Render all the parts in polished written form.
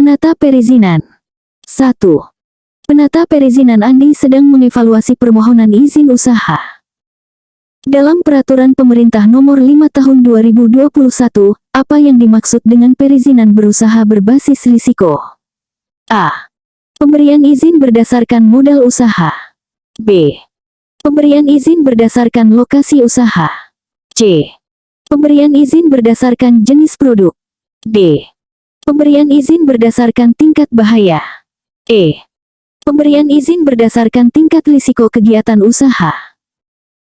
Penata perizinan. 1. Penata perizinan Andi sedang mengevaluasi permohonan izin usaha. Dalam Peraturan Pemerintah Nomor 5 Tahun 2021, apa yang dimaksud dengan perizinan berusaha berbasis risiko? A. Pemberian izin berdasarkan modal usaha. B. Pemberian izin berdasarkan lokasi usaha. C. Pemberian izin berdasarkan jenis produk. D. Pemberian izin berdasarkan tingkat bahaya. E. Pemberian izin berdasarkan tingkat risiko kegiatan usaha.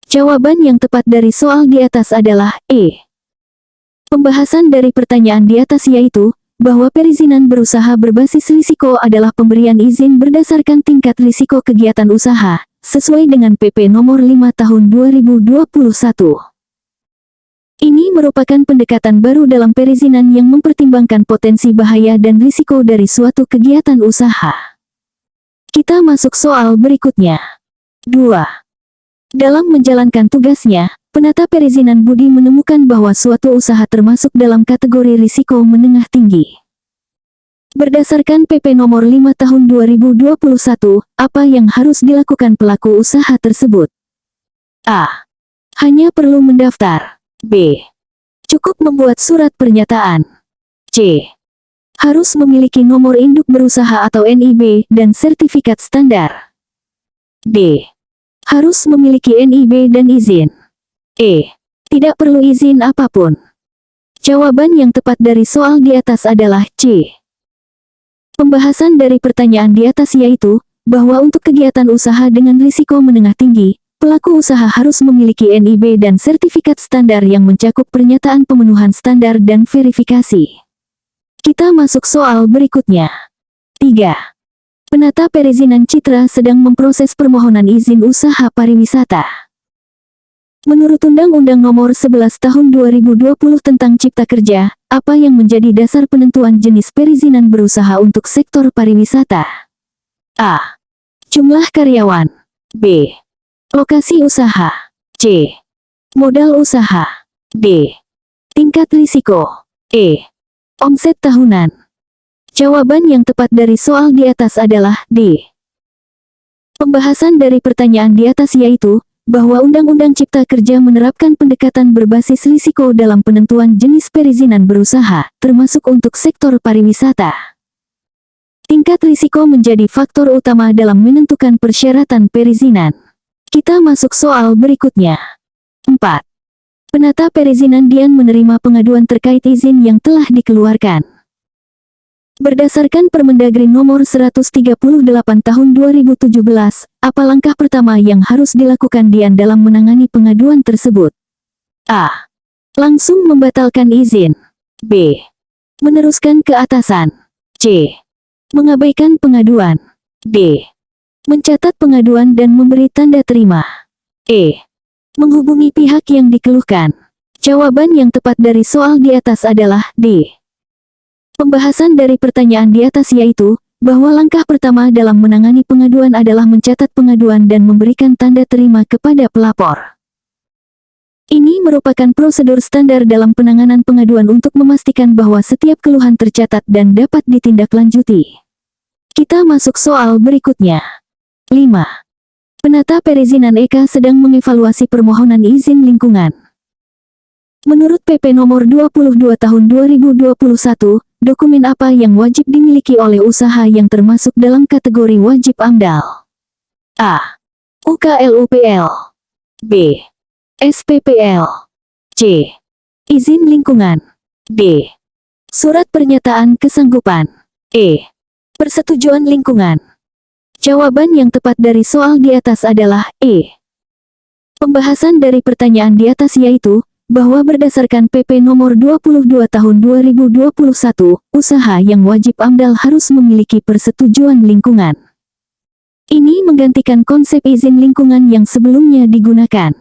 Jawaban yang tepat dari soal di atas adalah E. Pembahasan dari pertanyaan di atas yaitu, bahwa perizinan berusaha berbasis risiko adalah pemberian izin berdasarkan tingkat risiko kegiatan usaha, sesuai dengan PP Nomor 5 Tahun 2021. Ini merupakan pendekatan baru dalam perizinan yang mempertimbangkan potensi bahaya dan risiko dari suatu kegiatan usaha. Kita masuk soal berikutnya. 2. Dalam menjalankan tugasnya, penata perizinan Budi menemukan bahwa suatu usaha termasuk dalam kategori risiko menengah tinggi. Berdasarkan PP Nomor 5 Tahun 2021, apa yang harus dilakukan pelaku usaha tersebut? A. Hanya perlu mendaftar. B. Cukup membuat surat pernyataan. C. Harus memiliki nomor induk berusaha atau NIB dan sertifikat standar. D. Harus memiliki NIB dan izin. E. Tidak perlu izin apapun. Jawaban yang tepat dari soal di atas adalah C. Pembahasan dari pertanyaan di atas yaitu, bahwa untuk kegiatan usaha dengan risiko menengah tinggi, pelaku usaha harus memiliki NIB dan sertifikat standar yang mencakup pernyataan pemenuhan standar dan verifikasi. Kita masuk soal berikutnya. 3. Penata perizinan Citra sedang memproses permohonan izin usaha pariwisata. Menurut Undang-Undang Nomor 11 Tahun 2020 tentang Cipta Kerja, apa yang menjadi dasar penentuan jenis perizinan berusaha untuk sektor pariwisata? A. Jumlah karyawan. B. Lokasi usaha. C. Modal usaha. D. Tingkat risiko. E. Omset tahunan. Jawaban yang tepat dari soal di atas adalah D. Pembahasan dari pertanyaan di atas yaitu, bahwa Undang-Undang Cipta Kerja menerapkan pendekatan berbasis risiko dalam penentuan jenis perizinan berusaha, termasuk untuk sektor pariwisata. Tingkat risiko menjadi faktor utama dalam menentukan persyaratan perizinan. Kita masuk soal berikutnya. 4. Penata perizinan Dian menerima pengaduan terkait izin yang telah dikeluarkan. Berdasarkan Permendagri Nomor 138 Tahun 2017, apa langkah pertama yang harus dilakukan Dian dalam menangani pengaduan tersebut? A. Langsung membatalkan izin. B. Meneruskan ke atasan. C. Mengabaikan pengaduan. D. Mencatat pengaduan dan memberi tanda terima. E. Menghubungi pihak yang dikeluhkan. Jawaban yang tepat dari soal di atas adalah D. Pembahasan dari pertanyaan di atas yaitu, bahwa langkah pertama dalam menangani pengaduan adalah mencatat pengaduan dan memberikan tanda terima kepada pelapor. Ini merupakan prosedur standar dalam penanganan pengaduan untuk memastikan bahwa setiap keluhan tercatat dan dapat ditindaklanjuti. Kita masuk soal berikutnya. 5. Penata perizinan Eka sedang mengevaluasi permohonan izin lingkungan. Menurut PP Nomor 22 Tahun 2021, dokumen apa yang wajib dimiliki oleh usaha yang termasuk dalam kategori wajib AMDAL? A. UKLUPL. B. SPPL. C. Izin lingkungan. D. Surat pernyataan kesanggupan. E. Persetujuan lingkungan. Jawaban yang tepat dari soal di atas adalah E. Pembahasan dari pertanyaan di atas yaitu, bahwa berdasarkan PP Nomor 22 Tahun 2021, usaha yang wajib AMDAL harus memiliki persetujuan lingkungan. Ini menggantikan konsep izin lingkungan yang sebelumnya digunakan.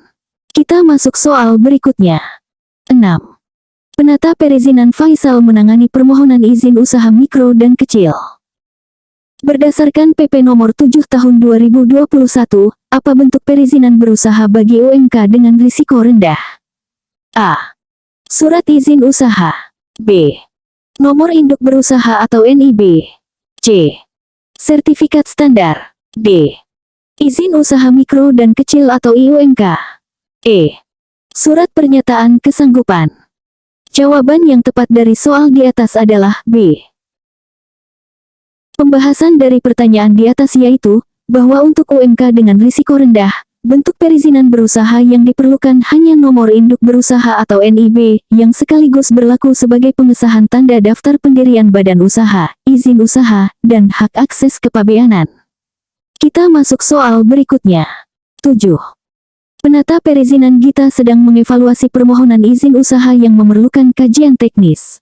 Kita masuk soal berikutnya. 6. Penata perizinan Faisal menangani permohonan izin usaha mikro dan kecil. Berdasarkan PP Nomor 7 Tahun 2021, apa bentuk perizinan berusaha bagi UMK dengan risiko rendah? A. Surat izin usaha. B. Nomor induk berusaha atau NIB. C. Sertifikat standar. D. Izin usaha mikro dan kecil atau IUMK. E. Surat pernyataan kesanggupan. Jawaban yang tepat dari soal di atas adalah B. Pembahasan dari pertanyaan di atas yaitu, bahwa untuk UMK dengan risiko rendah, bentuk perizinan berusaha yang diperlukan hanya nomor induk berusaha atau NIB, yang sekaligus berlaku sebagai pengesahan tanda daftar pendirian badan usaha, izin usaha, dan hak akses kepabeanan. Kita masuk soal berikutnya. 7. Penata perizinan kita sedang mengevaluasi permohonan izin usaha yang memerlukan kajian teknis.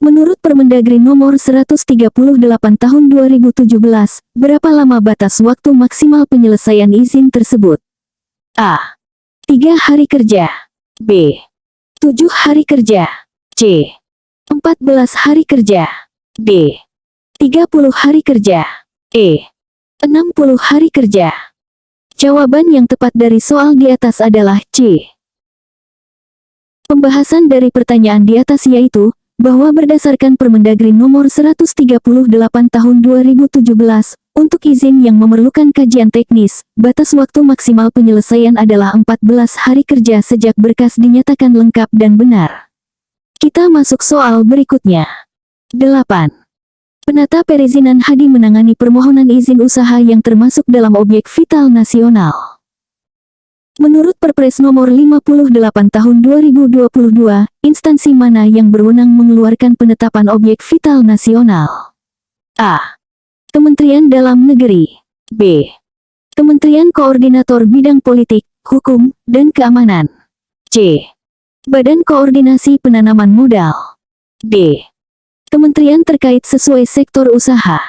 Menurut Permendagri nomor 138 tahun 2017, berapa lama batas waktu maksimal penyelesaian izin tersebut? A. 3 hari kerja. B. 7 hari kerja. C. 14 hari kerja. D. 30 hari kerja. E. 60 hari kerja. Jawaban yang tepat dari soal di atas adalah C. Pembahasan dari pertanyaan di atas yaitu, bahwa berdasarkan Permendagri nomor 138 tahun 2017, untuk izin yang memerlukan kajian teknis, batas waktu maksimal penyelesaian adalah 14 hari kerja sejak berkas dinyatakan lengkap dan benar. Kita masuk soal berikutnya. 8. Penata perizinan HADI menangani permohonan izin usaha yang termasuk dalam objek vital nasional. Menurut Perpres nomor 58 tahun 2022, instansi mana yang berwenang mengeluarkan penetapan objek vital nasional? A. Kementerian Dalam Negeri. B. Kementerian Koordinator Bidang Politik, Hukum, dan Keamanan. C. Badan Koordinasi Penanaman Modal. D. Kementerian terkait sesuai sektor usaha.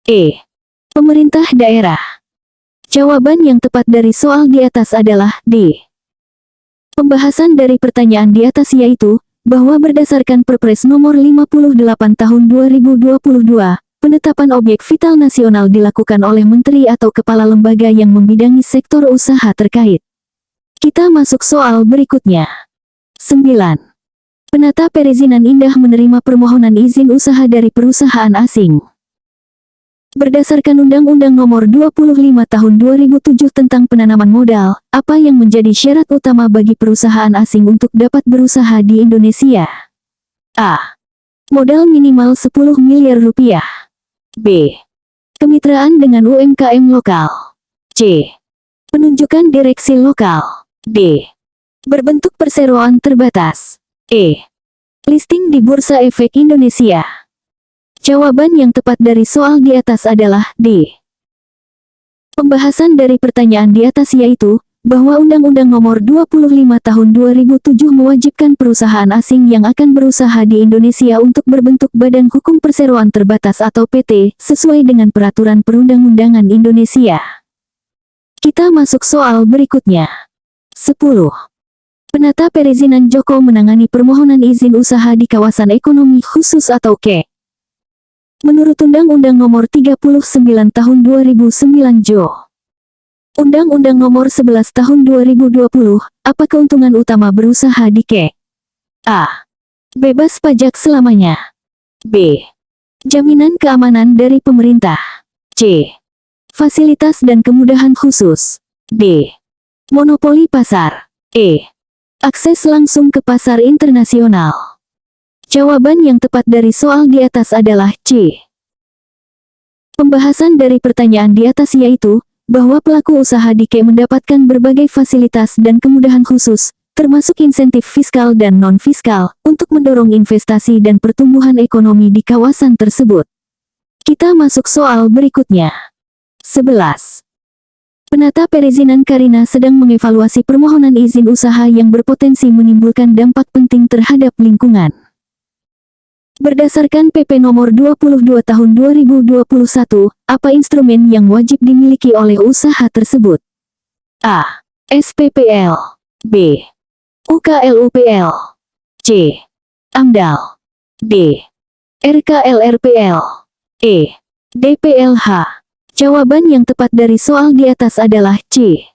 E. Pemerintah daerah. Jawaban yang tepat dari soal di atas adalah D. Pembahasan dari pertanyaan di atas yaitu, bahwa berdasarkan Perpres nomor 58 tahun 2022, penetapan objek vital nasional dilakukan oleh menteri atau kepala lembaga yang membidangi sektor usaha terkait. Kita masuk soal berikutnya. 9. Penata perizinan Indah menerima permohonan izin usaha dari perusahaan asing. Berdasarkan Undang-Undang Nomor 25 Tahun 2007 tentang penanaman modal, apa yang menjadi syarat utama bagi perusahaan asing untuk dapat berusaha di Indonesia? A. Modal minimal 10 miliar rupiah. B. Kemitraan dengan UMKM lokal. C. Penunjukan direksi lokal. D. Berbentuk perseroan terbatas. E. Listing di Bursa Efek Indonesia. Jawaban yang tepat dari soal di atas adalah D. Pembahasan dari pertanyaan di atas yaitu, bahwa Undang-Undang Nomor 25 Tahun 2007 mewajibkan perusahaan asing yang akan berusaha di Indonesia untuk berbentuk Badan Hukum Perseroan Terbatas atau PT, sesuai dengan Peraturan Perundang-undangan Indonesia. Kita masuk soal berikutnya. 10. Penata perizinan Joko menangani permohonan izin usaha di kawasan ekonomi khusus atau KE. Menurut Undang-Undang Nomor 39 Tahun 2009 Jo. Undang-Undang Nomor 11 Tahun 2020, apa keuntungan utama berusaha di KE? A. Bebas pajak selamanya. B. Jaminan keamanan dari pemerintah. C. Fasilitas dan kemudahan khusus. D. Monopoli pasar. E. Akses langsung ke pasar internasional. Jawaban yang tepat dari soal di atas adalah C. Pembahasan dari pertanyaan di atas yaitu, bahwa pelaku usaha di KE mendapatkan berbagai fasilitas dan kemudahan khusus, termasuk insentif fiskal dan non-fiskal, untuk mendorong investasi dan pertumbuhan ekonomi di kawasan tersebut. Kita masuk soal berikutnya. 11. Penata perizinan Karina sedang mengevaluasi permohonan izin usaha yang berpotensi menimbulkan dampak penting terhadap lingkungan. Berdasarkan PP Nomor 22 Tahun 2021, apa instrumen yang wajib dimiliki oleh usaha tersebut? A. SPPL. B. UKLUPL. C. AMDAL. D. RKLRPL. E. DPLH. Jawaban yang tepat dari soal di atas adalah C.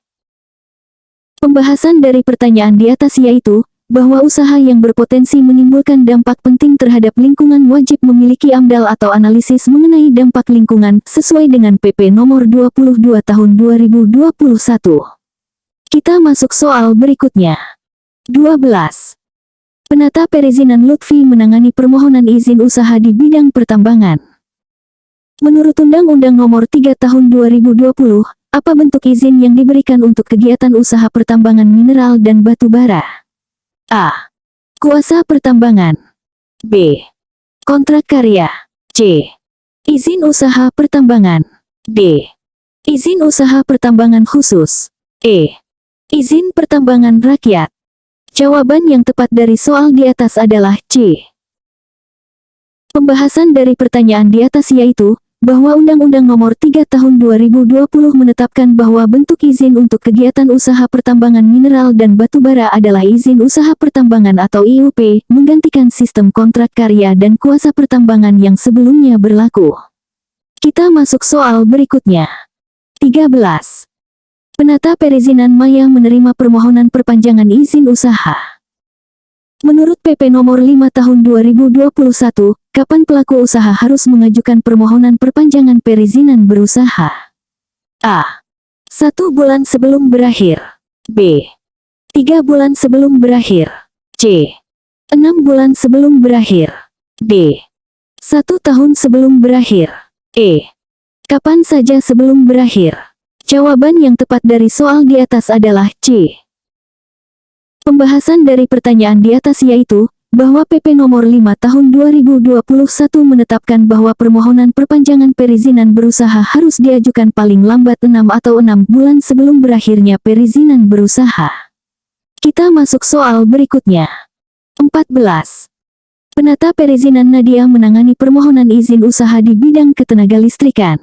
Pembahasan dari pertanyaan di atas yaitu, bahwa usaha yang berpotensi menimbulkan dampak penting terhadap lingkungan wajib memiliki AMDAL atau analisis mengenai dampak lingkungan sesuai dengan PP nomor 22 tahun 2021. Kita masuk soal berikutnya. 12. Penata perizinan Lutfi menangani permohonan izin usaha di bidang pertambangan. Menurut Undang-Undang Nomor 3 Tahun 2020, apa bentuk izin yang diberikan untuk kegiatan usaha pertambangan mineral dan batu bara? A. Kuasa pertambangan. B. Kontrak karya. C. Izin usaha pertambangan. D. Izin usaha pertambangan khusus. E. Izin pertambangan rakyat. Jawaban yang tepat dari soal di atas adalah C. Pembahasan dari pertanyaan di atas yaitu, bahwa Undang-Undang Nomor 3 Tahun 2020 menetapkan bahwa bentuk izin untuk kegiatan usaha pertambangan mineral dan batu bara adalah izin usaha pertambangan atau IUP, menggantikan sistem kontrak karya dan kuasa pertambangan yang sebelumnya berlaku. Kita masuk soal berikutnya. 13. Penata perizinan Maya menerima permohonan perpanjangan izin usaha. Menurut PP Nomor 5 Tahun 2021, kapan pelaku usaha harus mengajukan permohonan perpanjangan perizinan berusaha? A. 1 bulan sebelum berakhir. B. 3 bulan sebelum berakhir. C. 6 bulan sebelum berakhir. D. 1 tahun sebelum berakhir. E. Kapan saja sebelum berakhir? Jawaban yang tepat dari soal di atas adalah C. Pembahasan dari pertanyaan di atas yaitu, bahwa PP Nomor 5 Tahun 2021 menetapkan bahwa permohonan perpanjangan perizinan berusaha harus diajukan paling lambat 6 atau 6 bulan sebelum berakhirnya perizinan berusaha. Kita masuk soal berikutnya. 14. Penata perizinan Nadia menangani permohonan izin usaha di bidang ketenagalistrikan.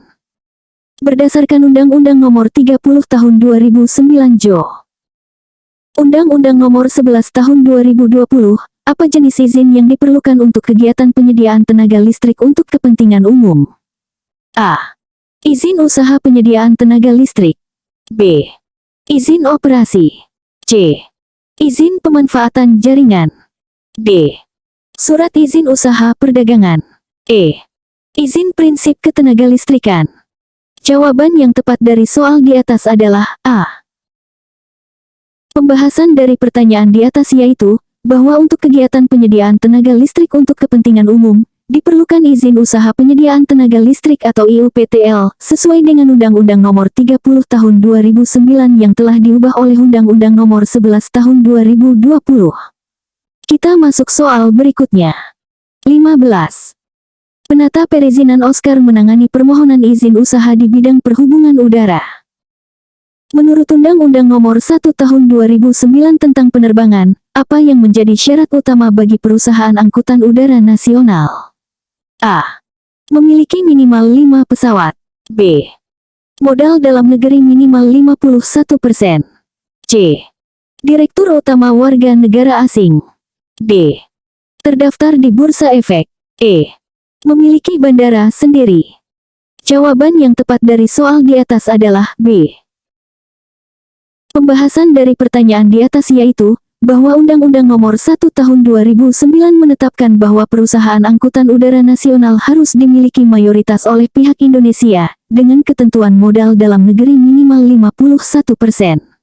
Berdasarkan Undang-Undang Nomor 30 Tahun 2009 Jo. Undang-Undang Nomor 11 Tahun 2020, apa jenis izin yang diperlukan untuk kegiatan penyediaan tenaga listrik untuk kepentingan umum? A. Izin usaha penyediaan tenaga listrik. B. Izin operasi. C. Izin pemanfaatan jaringan. D. Surat izin usaha perdagangan. E. Izin prinsip ketenagalistrikan. Jawaban yang tepat dari soal di atas adalah A. Pembahasan dari pertanyaan di atas yaitu, bahwa untuk kegiatan penyediaan tenaga listrik untuk kepentingan umum, diperlukan izin usaha penyediaan tenaga listrik atau IUPTL, sesuai dengan Undang-Undang Nomor 30 Tahun 2009 yang telah diubah oleh Undang-Undang Nomor 11 Tahun 2020. Kita masuk soal berikutnya. 15. Penata perizinan Oscar menangani permohonan izin usaha di bidang perhubungan udara. Menurut Undang-Undang Nomor 1 Tahun 2009 tentang penerbangan, apa yang menjadi syarat utama bagi perusahaan angkutan udara nasional? A. Memiliki minimal 5 pesawat. B. Modal dalam negeri minimal 51%. C. Direktur utama warga negara asing. D. Terdaftar di Bursa Efek. E. Memiliki bandara sendiri. Jawaban yang tepat dari soal di atas adalah B. Pembahasan dari pertanyaan di atas yaitu, bahwa Undang-Undang Nomor 1 Tahun 2009 menetapkan bahwa perusahaan angkutan udara nasional harus dimiliki mayoritas oleh pihak Indonesia, dengan ketentuan modal dalam negeri minimal 51%.